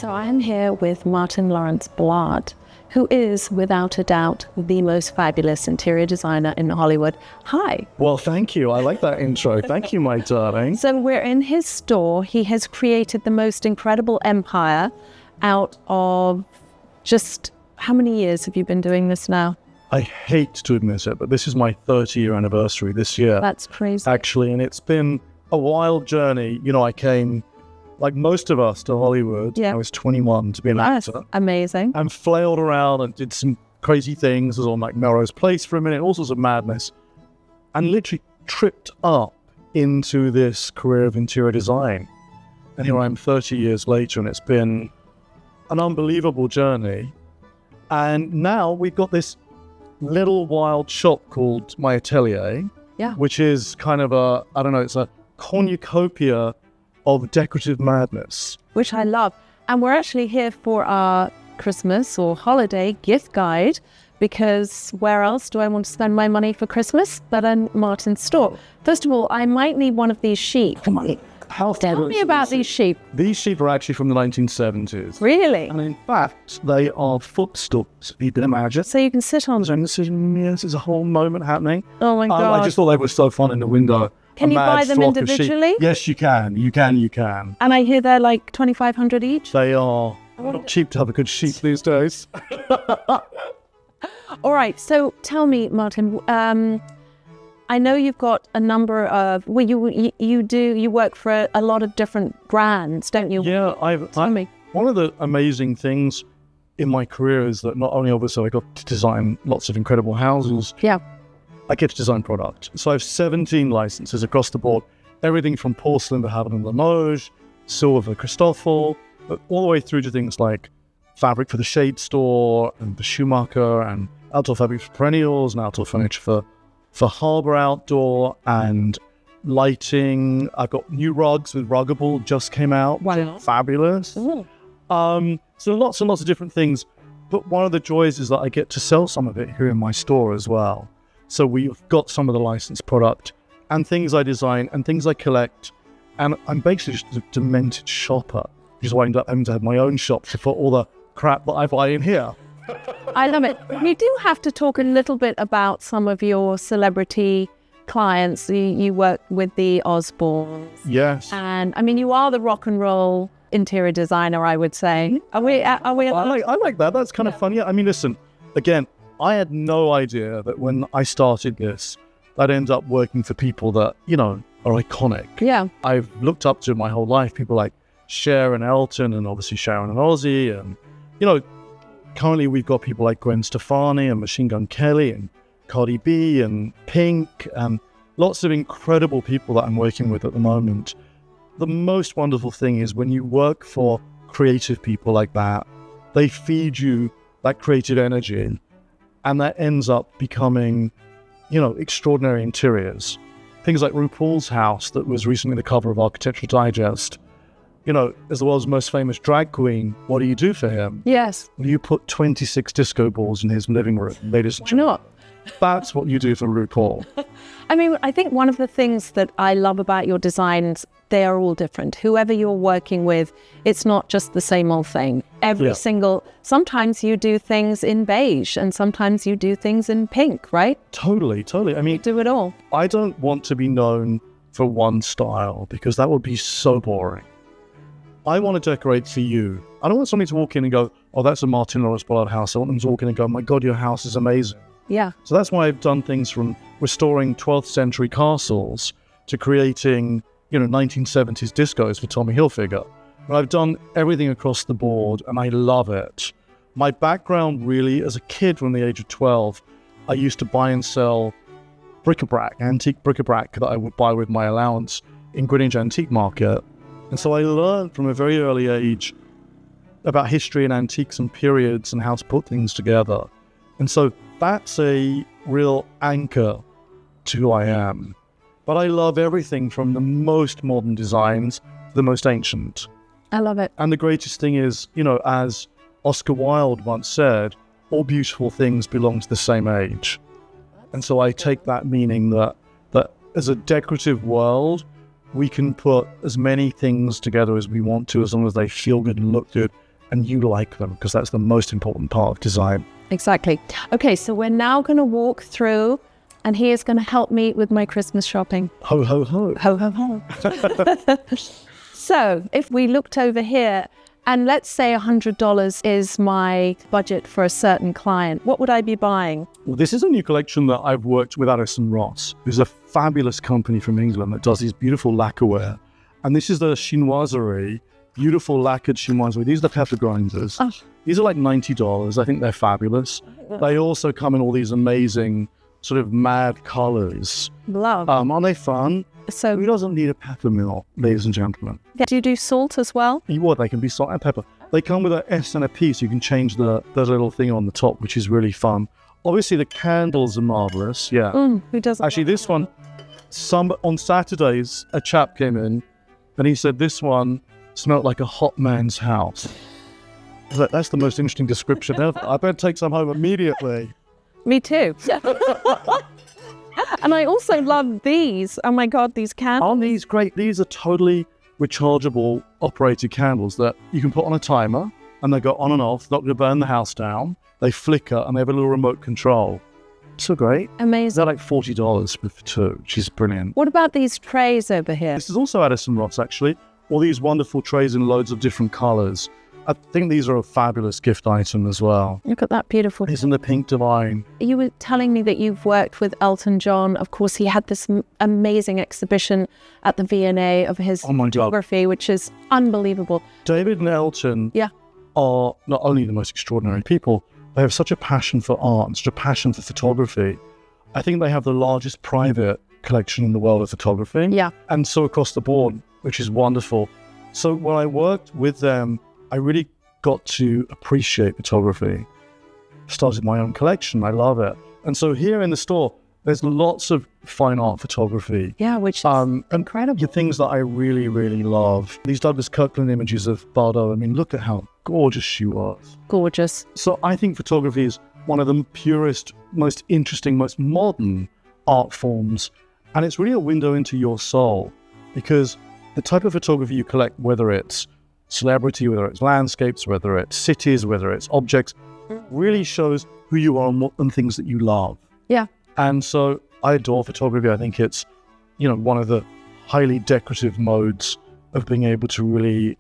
So I'm here with Martyn Lawrence Bullard, who is, without a doubt, the most fabulous interior designer in Hollywood. Hi. Well, thank you. I like that intro. Thank you, my darling. So we're in his store. He has created the most incredible empire out of just... How many years have you been doing this now? I hate to admit it, but this is my 30-year anniversary this year. That's crazy. Actually, and it's been a wild journey. You know, I came, like most of us, to Hollywood. Yeah. I was 21 to be an actor. Amazing. And flailed around and did some crazy things. I was on like Melrose Place for a minute, all sorts of madness. And literally tripped up into this career of interior design. And here I am 30 years later, and it's been an unbelievable journey. And now we've got this little wild shop called My Atelier, which is kind of a, I don't know, it's a cornucopia of decorative madness. Which I love. And we're actually here for our Christmas or holiday gift guide, because where else do I want to spend my money for Christmas but in Martyn's store? First of all, I might need one of these sheep. Come on. Tell me about these sheep. These sheep are actually from the 1970s. Really? And in fact, they are footstools, if you can imagine. So you can sit on them. Yes, there's a whole moment happening. Oh my God. I just thought they were so fun in the window. Can you buy them individually? Yes, you can. You can. And I hear they're like $2,500 each? They are not cheap to have a good sheep these days. All right. So tell me, Martyn, I know you've got a number of, well, you work for a lot of different brands, don't you? Yeah, Tell me. One of the amazing things in my career is that not only obviously I got to design lots of incredible houses, I get to design product. So I have 17 licenses across the board, everything from porcelain to Hohnen and Limoges, silver Christoffel, but all the way through to things like fabric for the Shade Store and the Schumacher and outdoor fabric for perennials and outdoor furniture for Harbour Outdoor and lighting. I've got new rugs with Ruggable, just came out. Wow. Fabulous. Ooh. So lots and lots of different things. But one of the joys is that I get to sell some of it here in my store as well. So we've got some of the licensed product and things I design and things I collect. And I'm basically just a demented shopper, which is why I end up having to have my own shop to put all the crap that I buy in here. I love it. We do have to talk a little bit about some of your celebrity clients. You work with the Osbournes. Yes. And I mean, you are the rock and roll interior designer, I would say. Are we? I like that. That's kind of fun. Yeah. I mean, listen, again, I had no idea that when I started this, I'd end up working for people that, you know, are iconic. Yeah. I've looked up to my whole life, people like Cher and Elton and obviously Sharon and Ozzy. And, you know, currently we've got people like Gwen Stefani and Machine Gun Kelly and Cardi B and Pink and lots of incredible people that I'm working with at the moment. The most wonderful thing is when you work for creative people like that, they feed you that creative energy and that ends up becoming, you know, extraordinary interiors. Things like RuPaul's house that was recently the cover of Architectural Digest. You know, as the world's most famous drag queen, what do you do for him? Yes. You put 26 disco balls in his living room, ladies and gentlemen. Why not? That's what you do for RuPaul. I mean, I think one of the things that I love about your designs, they are all different. Whoever you're working with, it's not just the same old thing. Sometimes you do things in beige and sometimes you do things in pink, right? Totally. I mean, You do it all. I don't want to be known for one style because that would be so boring. I want to decorate for you. I don't want somebody to walk in and go, oh, that's a Martyn Lawrence Bullard house. I want them to walk in and go, my God, your house is amazing. Yeah. So that's why I've done things from restoring 12th century castles to creating, you know, 1970s discos for Tommy Hilfiger. And I've done everything across the board and I love it. My background really, as a kid from the age of 12, I used to buy and sell bric-a-brac, antique bric-a-brac that I would buy with my allowance in Greenwich Antique Market. And so I learned from a very early age about history and antiques and periods and how to put things together. And so that's a real anchor to who I am. But I love everything from the most modern designs to the most ancient. I love it. And the greatest thing is, you know, as Oscar Wilde once said, all beautiful things belong to the same age. And so I take that meaning that as a decorative world, we can put as many things together as we want to, as long as they feel good and look good and you like them, because that's the most important part of design. Exactly. Okay, so we're now going to walk through, and he is going to help me with my Christmas shopping. Ho, ho, ho. Ho, ho, ho. So if we looked over here, and let's say $100 is my budget for a certain client, what would I be buying? Well, this is a new collection that I've worked with Addison Ross, who's a fabulous company from England that does these beautiful lacquerware. And this is the chinoiserie, beautiful lacquered chinoiserie. These are the pepper grinders. Oh. These are like $90. I think they're fabulous. They also come in all these amazing sort of mad colors. Love. Aren't they fun? So Who doesn't need a pepper mill, ladies and gentlemen? do you do salt as well? They can be salt and pepper. They come with an S and a P, so you can change the little thing on the top, which is really fun. Obviously, the candles are marvelous. Yeah. Who doesn't? Actually, this one, on Saturdays, a chap came in and he said this one smelled like a hot man's house. I was like, that's the most interesting description ever. I better take some home immediately. Me too. And I also love these. Oh my God, these candles. Aren't these great? These are totally rechargeable operated candles that you can put on a timer and they go on and off, not going to burn the house down. They flicker and they have a little remote control. So great. Amazing. They're like $40 for two, which is brilliant. What about these trays over here? This is also Addison Ross, actually. All these wonderful trays in loads of different colours. I think these are a fabulous gift item as well. Look at that beautiful. Isn't the pink divine? You were telling me that you've worked with Elton John. Of course, he had this amazing exhibition at the V&A of his photography, which is unbelievable. David and Elton are not only the most extraordinary people, they have such a passion for art and such a passion for photography. I think they have the largest private collection in the world of photography. Yeah. And so across the board, which is wonderful. So when I worked with them, I really got to appreciate photography. Started my own collection. I love it. And so here in the store, there's lots of fine art photography. Yeah, which is incredible. The things that I really, really love. These Douglas Kirkland images of Bardot. I mean, look at how gorgeous she was. Gorgeous. So I think photography is one of the purest, most interesting, most modern art forms. And it's really a window into your soul, because the type of photography you collect, whether it's celebrity, whether it's landscapes, whether it's cities, whether it's objects, really shows who you are and things that you love. Yeah. And so I adore photography. I think it's, one of the highly decorative modes of being able to really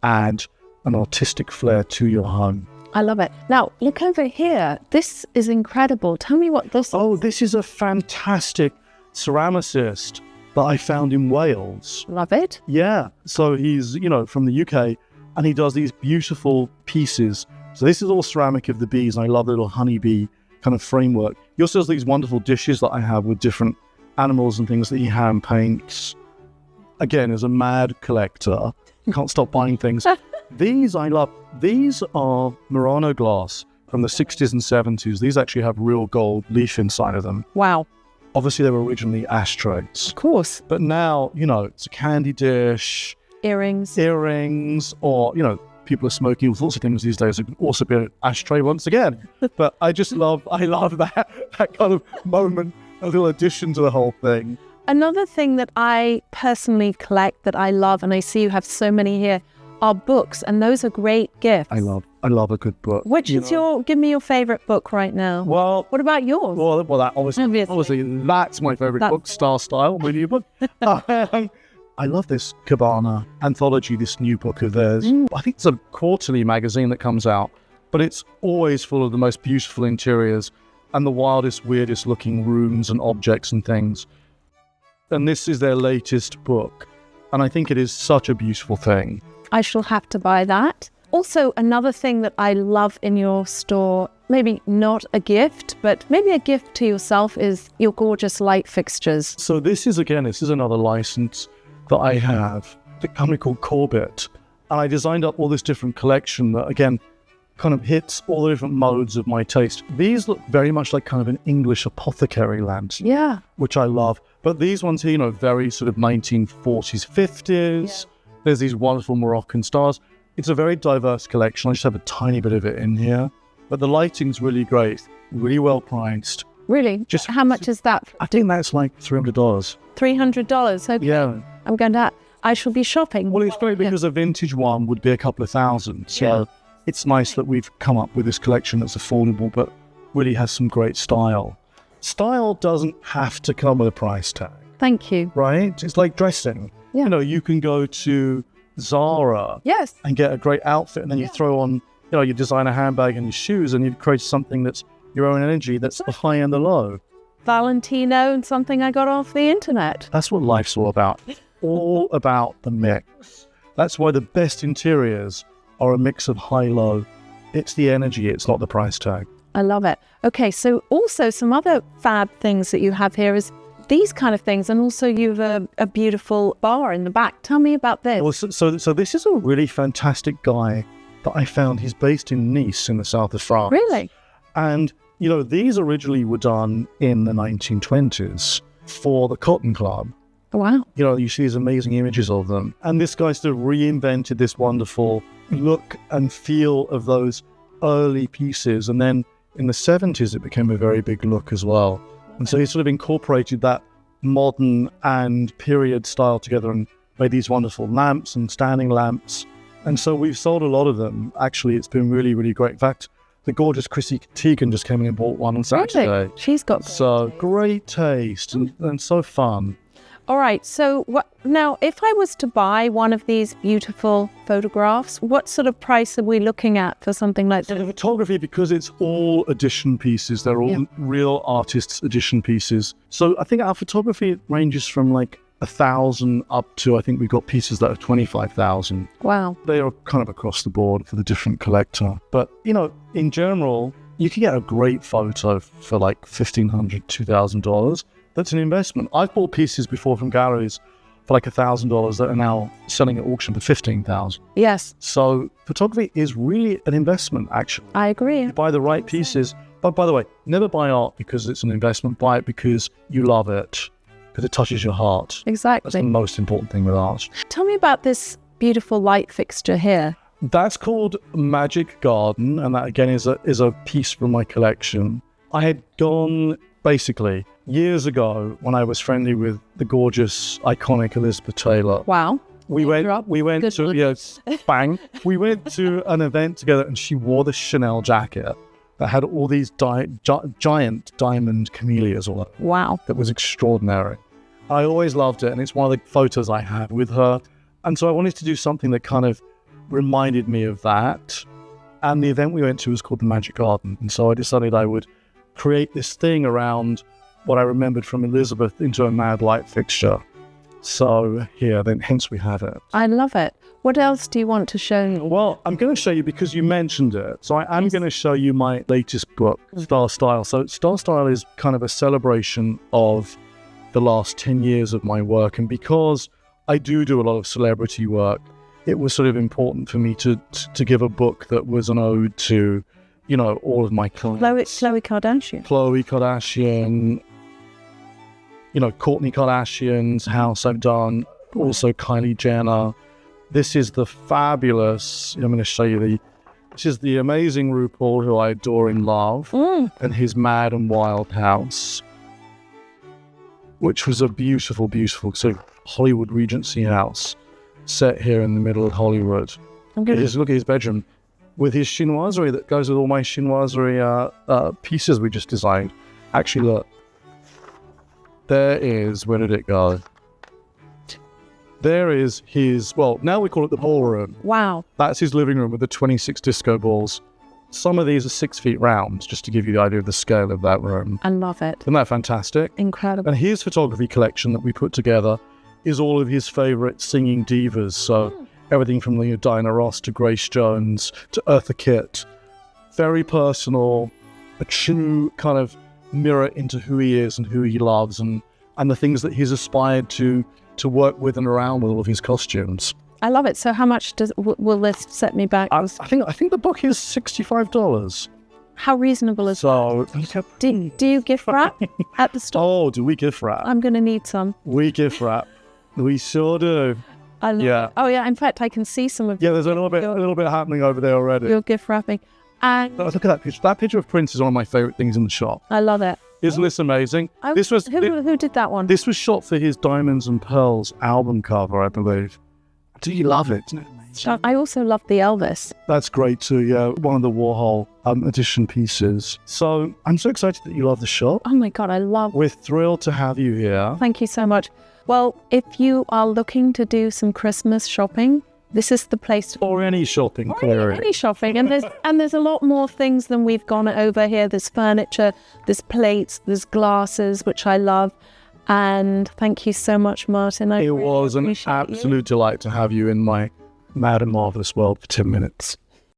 add an artistic flair to your home. I love it. Now, look over here. This is incredible. Tell me what this is. Oh, this is a fantastic ceramicist that I found in Wales. Love it. Yeah. So he's, from the UK, and he does these beautiful pieces. So this is all ceramic of the bees, and I love the little honeybee kind of framework. He also does these wonderful dishes that I have with different animals and things that he hand paints. Again, as a mad collector, can't stop buying things. These I love. These are Murano glass from the 60s and 70s. These actually have real gold leaf inside of them. Wow. Obviously, they were originally ashtrays. Of course. But now, it's a candy dish. Earrings. Or, people are smoking all sorts of things these days. It could also be an ashtray once again. But I love that kind of moment, a little addition to the whole thing. Another thing that I personally collect that I love, and I see you have so many here, are books, and those are great gifts. I love a good book. Which is give me your favorite book right now. Well, what about yours? Well, that obviously that's my favorite book, Star Style, my new book. I love this Cabana anthology, this new book of theirs. I think it's a quarterly magazine that comes out, but it's always full of the most beautiful interiors and the wildest, weirdest looking rooms and objects and things. And this is their latest book, and I think it is such a beautiful thing. I shall have to buy that. Also, another thing that I love in your store, maybe not a gift, but maybe a gift to yourself, is your gorgeous light fixtures. So this is another license that I have, the company called Corbett. And I designed up all this different collection that, again, kind of hits all the different modes of my taste. These look very much like kind of an English apothecary lamp. Yeah. Which I love. But these ones here, very sort of 1940s, 50s. Yeah. There's these wonderful Moroccan stars. It's a very diverse collection. I just have a tiny bit of it in here. But the lighting's really great, really well priced. Really? How much is that? I think that's like $300. $300? Okay. Yeah. I shall be shopping. Well, it's great because a vintage one would be a couple of thousand. So it's nice that we've come up with this collection that's affordable, but really has some great style. Style doesn't have to come with a price tag. Thank you. Right? It's like dressing. Yeah. You know, you can go to Zara and get a great outfit, and then you throw on, your designer handbag and your shoes, and you've created something that's your own energy, that's the high and the low. Valentino and something I got off the internet. That's what life's all about. All about the mix. That's why the best interiors are a mix of high-low. It's the energy, it's not the price tag. I love it. Okay, so also some other fab things that you have here is these kind of things, and also you have a beautiful bar in the back. Tell me about this. Well, so this is a really fantastic guy that I found. He's based in Nice in the south of France. Really? And, these originally were done in the 1920s for the Cotton Club. Wow. You see these amazing images of them. And this guy sort of reinvented this wonderful look and feel of those early pieces. And then in the 70s, it became a very big look as well. And so he sort of incorporated that modern and period style together and made these wonderful lamps and standing lamps. And so we've sold a lot of them. Actually, it's been really, really great. In fact, the gorgeous Chrissy Teigen just came in and bought one on Saturday. Really? She's got great taste and so fun. All right. So now, if I was to buy one of these beautiful photographs, what sort of price are we looking at for something like So that? the photography, because it's all edition pieces, they're all real artists' edition pieces. So I think our photography ranges from like 1,000 up to, I think we've got pieces that are 25,000. Wow. They are kind of across the board for the different collector. But, in general, you can get a great photo for like $1,500, $2,000. That's an investment. I've bought pieces before from galleries for like $1,000 that are now selling at auction for $15,000. Yes. So photography is really an investment, actually. I agree. You buy the right pieces. But by the way, never buy art because it's an investment. Buy it because you love it, because it touches your heart. Exactly. That's the most important thing with art. Tell me about this beautiful light fixture here. That's called Magic Garden, and that again is a piece from my collection. I had gone basically years ago when I was friendly with the gorgeous, iconic Elizabeth Taylor. Wow. We went Good to bang. We went to an event together, and she wore the Chanel jacket that had all these giant diamond camellias all over. Wow. That was extraordinary. I always loved it, and it's one of the photos I have with her. And so I wanted to do something that kind of reminded me of that. And the event we went to was called the Magic Garden. And so I decided I would create this thing around what I remembered from Elizabeth into a mad light fixture. So here, then hence we have it. I love it. What else do you want to show me? Well, I'm going to show you because you mentioned it. So I am going to show you my latest book, Star Style. So Star Style is kind of a celebration of the last 10 years of my work. And because I do a lot of celebrity work, it was sort of important for me to give a book that was an ode to, all of my clients. Khloe Kardashian. Khloe Kardashian, Kourtney Kardashian's house I've done, also Kylie Jenner. This is the fabulous, I'm going to show you this is the amazing RuPaul, who I adore and love, and his Mad and Wild house, which was a beautiful, beautiful sort of Hollywood Regency house set here in the middle of Hollywood. Look at his bedroom with his chinoiserie that goes with all my chinoiserie pieces we just designed. Actually, look. There is, where did it go? There is his, well, now we call it the ballroom. Wow. That's his living room with the 26 disco balls. Some of these are 6 feet round, just to give you the idea of the scale of that room. I love it. Isn't that fantastic? Incredible. And his photography collection that we put together is all of his favorite singing divas. So everything from Diana Ross to Grace Jones to Eartha Kitt. Very personal, a true kind of mirror into who he is and who he loves and the things that he's aspired to work with and around with all of his costumes. I love it. So how much will this set me back? I think the book is $65. How reasonable is that? Do you gift wrap at the store? Oh, do we gift wrap? I'm going to need some. We gift wrap. We sure do. I love it. Oh yeah, in fact I can see some of there's a little bit happening over there already. Your gift wrapping. And look at that picture. That picture of Prince is one of my favorite things in the shop. I love it. Isn't this amazing? Who did that one? This was shot for his Diamonds and Pearls album cover, I believe. Do you love it? Isn't it amazing? I also love the Elvis. That's great too, yeah. One of the Warhol edition pieces. So I'm so excited that you love the shop. Oh my God, I love. We're thrilled to have you here. Thank you so much. Well, if you are looking to do some Christmas shopping, this is the place. Or any shopping query. Any shopping. And there's a lot more things than we've gone over here. There's furniture, there's plates, there's glasses, which I love. And thank you so much, Martyn. It was an absolute delight to have you in my mad and marvelous world for 10 minutes.